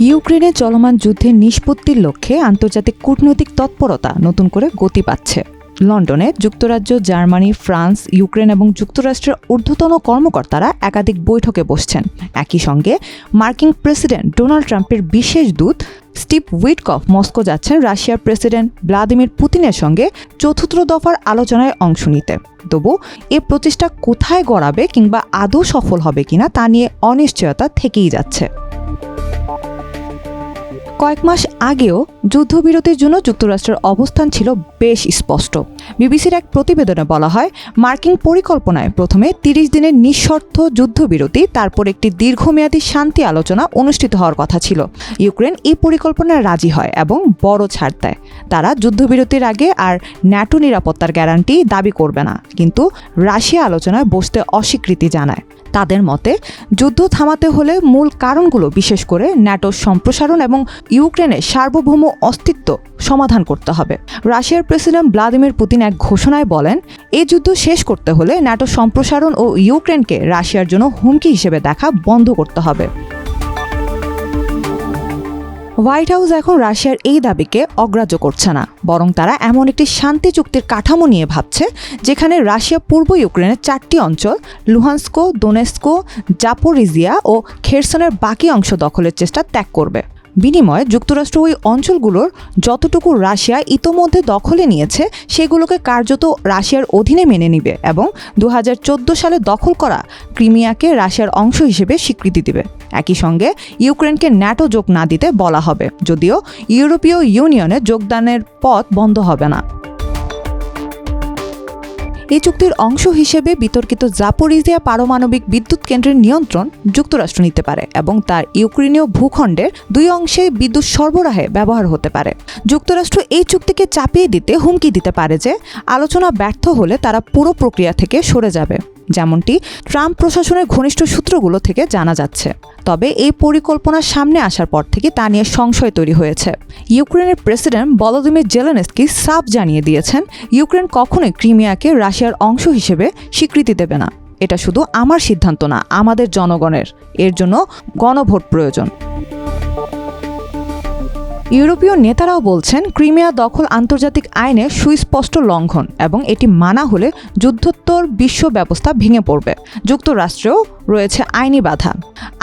ইউক্রেনে চলমান যুদ্ধের নিষ্পত্তির লক্ষ্যে আন্তর্জাতিক কূটনৈতিক তৎপরতা নতুন করে গতি পাচ্ছে। লন্ডনে যুক্তরাজ্য, জার্মানি, ফ্রান্স, ইউক্রেন এবং যুক্তরাষ্ট্রের ঊর্ধ্বতন কর্মকর্তারা একাধিক বৈঠকে বসছেন। একই সঙ্গে মার্কিন প্রেসিডেন্ট ডোনাল্ড ট্রাম্পের বিশেষ দূত স্টিভ উইটকফ মস্কো যাচ্ছেন রাশিয়ার প্রেসিডেন্ট ভ্লাদিমির পুতিনের সঙ্গে চতুর্থ দফার আলোচনায় অংশ নিতে। তবু এ প্রচেষ্টা কোথায় গড়াবে কিংবা আদৌ সফল হবে কিনা তা নিয়ে অনিশ্চয়তা থেকেই যাচ্ছে। কয়েক মাস আগেও যুদ্ধবিরতির জন্য যুক্তরাষ্ট্রের অবস্থান ছিল বেশ স্পষ্ট। বিবিসির এক প্রতিবেদনে বলা হয়, মার্কিন পরিকল্পনায় প্রথমে ৩০ দিনের নিঃশর্ত যুদ্ধবিরতি, তারপর একটি দীর্ঘমেয়াদী শান্তি আলোচনা অনুষ্ঠিত হওয়ার কথা ছিল। ইউক্রেন এই পরিকল্পনায় রাজি হয় এবং বড় ছাড় দেয়। তারা যুদ্ধবিরতির আগে আর ন্যাটো নিরাপত্তার গ্যারান্টি দাবি করবে না, কিন্তু রাশিয়া আলোচনায় বসতে অস্বীকৃতি জানায়। তাদের মতে যুদ্ধ থামাতে হলে মূল কারণগুলো, বিশেষ করে ন্যাটোর সম্প্রসারণ এবং ইউক্রেনের সার্বভৌম অস্তিত্ব সমাধান করতে হবে। রাশিয়ার প্রেসিডেন্ট ভ্লাদিমির পুতিন এক ঘোষণায় বলেন, এই যুদ্ধ শেষ করতে হলে ন্যাটো সম্প্রসারণ ও ইউক্রেনকে রাশিয়ার জন্য হুমকি হিসেবে দেখা বন্ধ করতে হবে। হোয়াইট হাউস এখন রাশিয়ার এই দাবিকে অগ্রাহ্য করছে না, বরং তারা এমন একটি শান্তি চুক্তির কাঠামো নিয়ে ভাবছে যেখানে রাশিয়া পূর্ব ইউক্রেনের 4টি অঞ্চল লুহান্স্ক, দোনেস্ক, জাপোরিজিয়া ও খেরসনের বাকি অংশ দখলের চেষ্টা ত্যাগ করবে। বিনিময়ে যুক্তরাষ্ট্র ওই অঞ্চলগুলোর যতটুকু রাশিয়া ইতোমধ্যে দখলে নিয়েছে সেগুলোকে কার্যত রাশিয়ার অধীনে মেনে নিবে এবং 2014 সালে দখল করা ক্রিমিয়াকে রাশিয়ার অংশ হিসেবে স্বীকৃতি দিবে। একই সঙ্গে ইউক্রেনকে ন্যাটো যোগ না দিতে বলা হবে, যদিও ইউরোপীয় ইউনিয়নে যোগদানের পথ বন্ধ হবে না। এই চুক্তির অংশ হিসেবে বিতর্কিত জাপোরিজিয়া পারমাণবিক বিদ্যুৎ কেন্দ্রের নিয়ন্ত্রণ যুক্তরাষ্ট্র নিতে পারে এবং তার ইউক্রেনীয় ভূখণ্ডের 2 অংশে বিদ্যুৎ সরবরাহে ব্যবহার হতে পারে। যুক্তরাষ্ট্র এই চুক্তিকে চাপিয়ে দিতে হুমকি দিতে পারে যে আলোচনা ব্যর্থ হলে তারা পুরো প্রক্রিয়া থেকে সরে যাবে, যেমনটি ট্রাম্প প্রশাসনের ঘনিষ্ঠ সূত্রগুলো থেকে জানা যাচ্ছে। তবে এই পরিকল্পনা সামনে আসার পর থেকে তা নিয়ে সংশয় তৈরি হয়েছে। ইউক্রেনের প্রেসিডেন্ট ভলোদিমির জেলেনস্কি সাফ জানিয়ে দিয়েছেন, ইউক্রেন কখনোই ক্রিমিয়াকে রাশিয়ার অংশ হিসেবে স্বীকৃতি দেবে না। এটা শুধু আমার সিদ্ধান্ত না, আমাদের জনগণের। এর জন্য গণভোট প্রয়োজন। ইউরোপীয় নেতারাও বলছেন, ক্রিমিয়া দখল আন্তর্জাতিক আইনের সুস্পষ্ট লঙ্ঘন এবং এটি মানা হলে যুদ্ধোত্তর বিশ্ব ব্যবস্থা ভেঙে পড়বে। যুক্তরাষ্ট্রেও রয়েছে আইনি বাধা।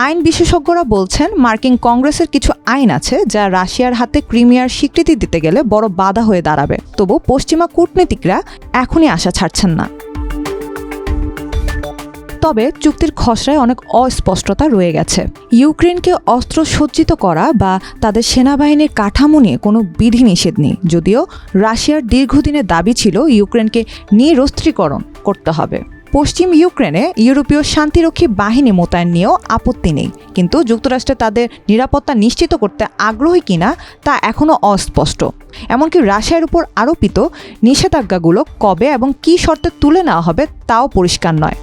আইন বিশেষজ্ঞরা বলছেন, মার্কিন কংগ্রেসের কিছু আইন আছে যা রাশিয়ার হাতে ক্রিমিয়ার স্বীকৃতি দিতে গেলে বড় বাধা হয়ে দাঁড়াবে। তবু পশ্চিমা কূটনীতিকরা এখনই আশা ছাড়ছেন না। তবে চুক্তির খসড়ায় অনেক অস্পষ্টতা রয়ে গেছে। ইউক্রেনকে অস্ত্র সজ্জিত করা বা তাদের সেনাবাহিনীর কাঠামো নিয়ে কোনো বিধিনিষেধ নেই, যদিও রাশিয়ার দীর্ঘদিনের দাবি ছিল ইউক্রেনকে নিরস্ত্রীকরণ করতে হবে। পশ্চিম ইউক্রেনে ইউরোপীয় শান্তিরক্ষী বাহিনী মোতায়েন নিয়েও আপত্তি নেই, কিন্তু যুক্তরাষ্ট্রে তাদের নিরাপত্তা নিশ্চিত করতে আগ্রহী কিনা তা এখনও অস্পষ্ট। এমনকি রাশিয়ার উপর আরোপিত নিষেধাজ্ঞাগুলো কবে এবং কী শর্তে তুলে নেওয়া হবে তাও পরিষ্কার নয়।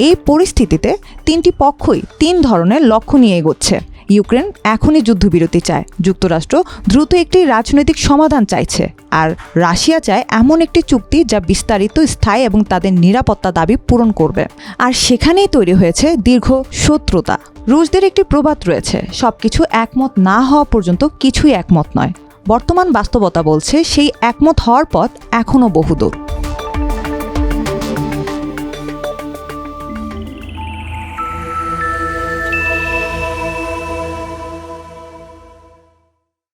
এই পরিস্থিতিতে 3টি পক্ষই 3 ধরনের লক্ষ্য নিয়ে এগোচ্ছে। ইউক্রেন এখনই যুদ্ধবিরতি চায়, যুক্তরাষ্ট্র দ্রুত একটি রাজনৈতিক সমাধান চাইছে, আর রাশিয়া চায় এমন একটি চুক্তি যা বিস্তারিত, স্থায়ী এবং তাদের নিরাপত্তা দাবি পূরণ করবে। আর সেখানেই তৈরি হয়েছে দীর্ঘ শত্রুতা। রুশদের একটি প্রবাদ রয়েছে, সবকিছু একমত না হওয়া পর্যন্ত কিছুই একমত নয়। বর্তমান বাস্তবতা বলছে সেই একমত হওয়ার পথ এখনও বহুদূর।